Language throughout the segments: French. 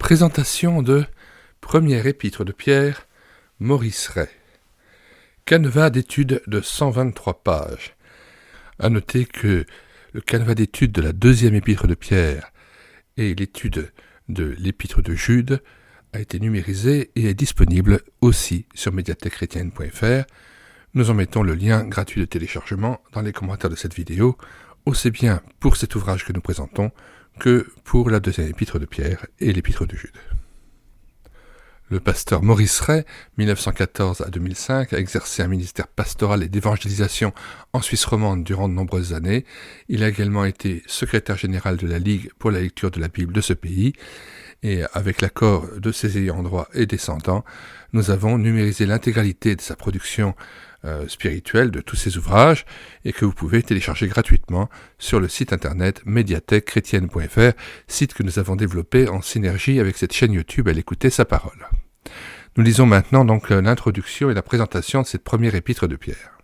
Présentation de Première épître de Pierre, Maurice Ray. Canevas d'études de 123 pages. À noter que le canevas d'études de la deuxième épître de Pierre et l'étude de l'épître de Jude a été numérisé et est disponible aussi sur médiathèquechrétienne.fr. Nous en mettons le lien gratuit de téléchargement dans les commentaires de cette vidéo, aussi bien pour cet ouvrage que nous présentons que pour la deuxième épître de Pierre et l'épître de Jude. Le pasteur Maurice Ray, 1914 à 2005, a exercé un ministère pastoral et d'évangélisation en Suisse romande durant de nombreuses années. Il a également été secrétaire général de la Ligue pour la lecture de la Bible de ce pays. Et avec l'accord de ses ayants droit et descendants, nous avons numérisé l'intégralité de sa production spirituelle, de tous ses ouvrages, et que vous pouvez télécharger gratuitement sur le site internet médiathèquechrétienne.fr, site que nous avons développé en synergie avec cette chaîne YouTube à l'écouter sa parole. Nous lisons maintenant donc l'introduction et la présentation de cette première épître de Pierre.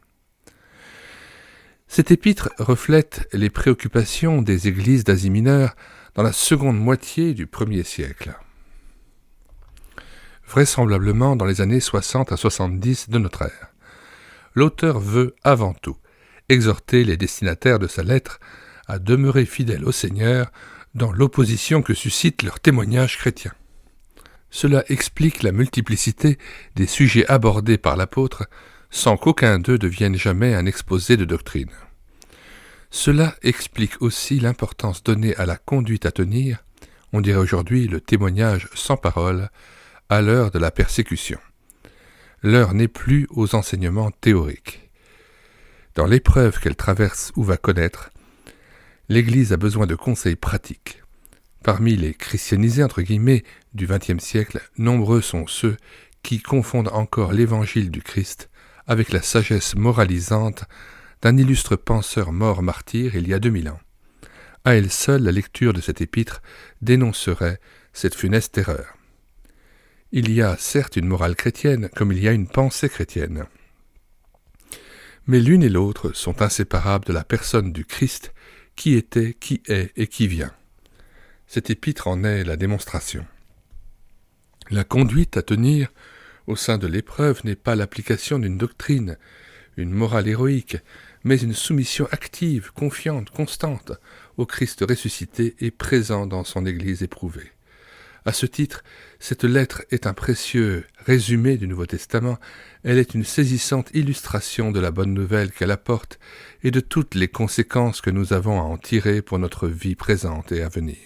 Cette épître reflète les préoccupations des églises d'Asie mineure dans la seconde moitié du 1er siècle, vraisemblablement dans les années 60 à 70 de notre ère. L'auteur veut avant tout exhorter les destinataires de sa lettre à demeurer fidèles au Seigneur dans l'opposition que suscite leur témoignage chrétien. Cela explique la multiplicité des sujets abordés par l'apôtre sans qu'aucun d'eux devienne jamais un exposé de doctrine. Cela explique aussi l'importance donnée à la conduite à tenir, on dirait aujourd'hui le témoignage sans parole, à l'heure de la persécution. L'heure n'est plus aux enseignements théoriques. Dans l'épreuve qu'elle traverse ou va connaître, l'Église a besoin de conseils pratiques. Parmi les christianisés entre guillemets du XXe siècle, nombreux sont ceux qui confondent encore l'évangile du Christ avec la sagesse moralisante d'un illustre penseur mort martyr il y a 2000 ans. À elle seule, la lecture de cette épître dénoncerait cette funeste erreur. Il y a certes une morale chrétienne, comme il y a une pensée chrétienne. Mais l'une et l'autre sont inséparables de la personne du Christ, qui était, qui est et qui vient. Cette épître en est la démonstration. La conduite à tenir au sein de l'épreuve n'est pas l'application d'une doctrine, une morale héroïque, mais une soumission active, confiante, constante au Christ ressuscité et présent dans son Église éprouvée. À ce titre, cette lettre est un précieux résumé du Nouveau Testament. Elle est une saisissante illustration de la bonne nouvelle qu'elle apporte et de toutes les conséquences que nous avons à en tirer pour notre vie présente et à venir.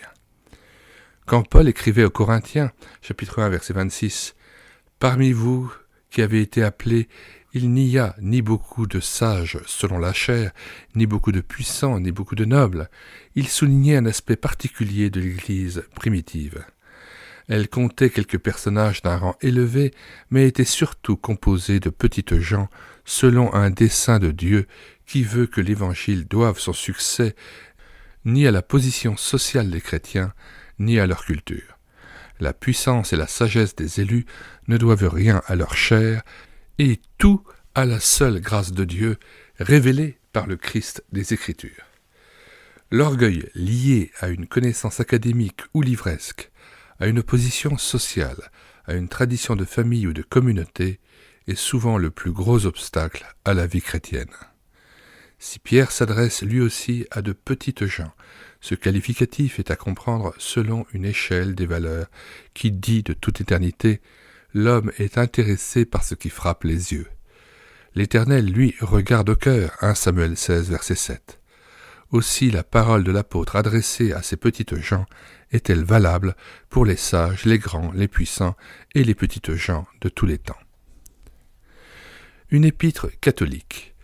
Quand Paul écrivait aux Corinthiens, chapitre 1, verset 26, « Parmi vous qui avez été appelés, il n'y a ni beaucoup de sages selon la chair, ni beaucoup de puissants, ni beaucoup de nobles. » Il soulignait un aspect particulier de l'Église primitive. Elle comptait quelques personnages d'un rang élevé, mais était surtout composée de petites gens, selon un dessein de Dieu qui veut que l'Évangile doive son succès ni à la position sociale des chrétiens, ni à leur culture. La puissance et la sagesse des élus ne doivent rien à leur chair, et tout à la seule grâce de Dieu, révélée par le Christ des Écritures. L'orgueil lié à une connaissance académique ou livresque, à une position sociale, à une tradition de famille ou de communauté, est souvent le plus gros obstacle à la vie chrétienne. Si Pierre s'adresse lui aussi à de petites gens, ce qualificatif est à comprendre selon une échelle des valeurs qui dit de toute éternité « L'homme est intéressé par ce qui frappe les yeux ». L'Éternel, lui, regarde au cœur, 1 Samuel 16, verset 7. Aussi la parole de l'apôtre adressée à ces petites gens est-elle valable pour les sages, les grands, les puissants et les petites gens de tous les temps. Une épître catholique.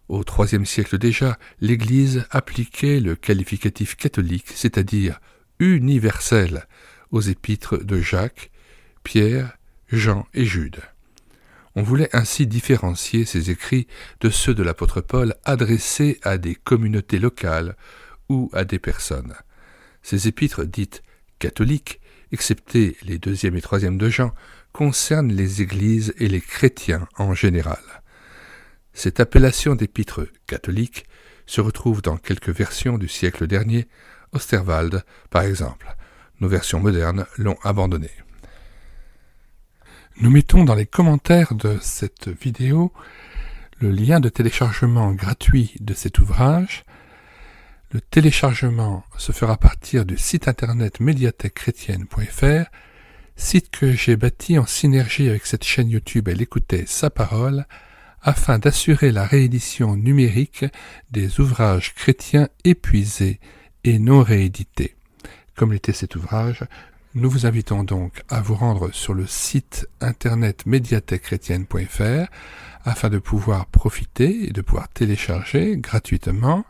Au IIIe siècle déjà, l'Église appliquait le qualificatif catholique, c'est-à-dire universel, aux épîtres de Jacques, Pierre, Jean et Jude. On voulait ainsi différencier ces écrits de ceux de l'apôtre Paul adressés à des communautés locales ou à des personnes. Ces épîtres dites catholiques, excepté les 2e et 3e de Jean, concernent les églises et les chrétiens en général. Cette appellation d'épître catholique se retrouve dans quelques versions du siècle dernier, Osterwald par exemple, Nos versions modernes l'ont abandonné. Nous mettons dans les commentaires de cette vidéo le lien de téléchargement gratuit de cet ouvrage. Le téléchargement se fera à partir du site internet médiathèquechrétienne.fr, site que j'ai bâti en synergie avec cette chaîne YouTube Elle écoutait sa parole, afin d'assurer la réédition numérique des ouvrages chrétiens épuisés et non réédités. Comme l'était cet ouvrage, nous vous invitons donc à vous rendre sur le site internet médiathèquechrétienne.fr afin de pouvoir profiter et de pouvoir télécharger gratuitement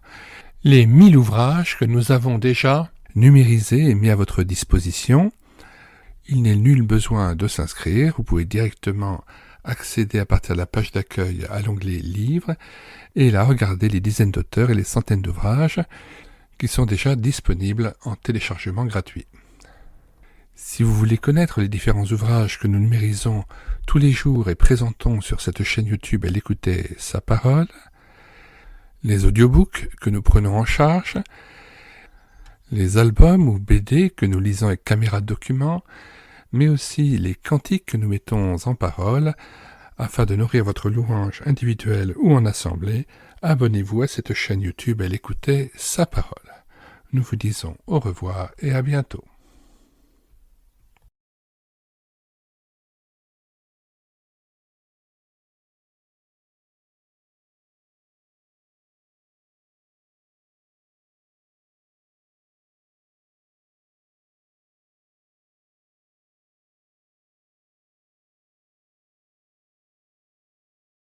les 1000 ouvrages que nous avons déjà numérisés et mis à votre disposition. Il n'est nul besoin de s'inscrire, vous pouvez directement accéder à partir de la page d'accueil à l'onglet Livres et là regarder les dizaines d'auteurs et les centaines d'ouvrages qui sont déjà disponibles en téléchargement gratuit. Si vous voulez connaître les différents ouvrages que nous numérisons tous les jours et présentons sur cette chaîne YouTube Elle écoutait sa parole, les audiobooks que nous prenons en charge, les albums ou BD que nous lisons avec caméra de document, mais aussi les cantiques que nous mettons en parole, afin de nourrir votre louange individuelle ou en assemblée, abonnez-vous à cette chaîne YouTube Elle écoutait sa parole. Nous vous disons au revoir et à bientôt.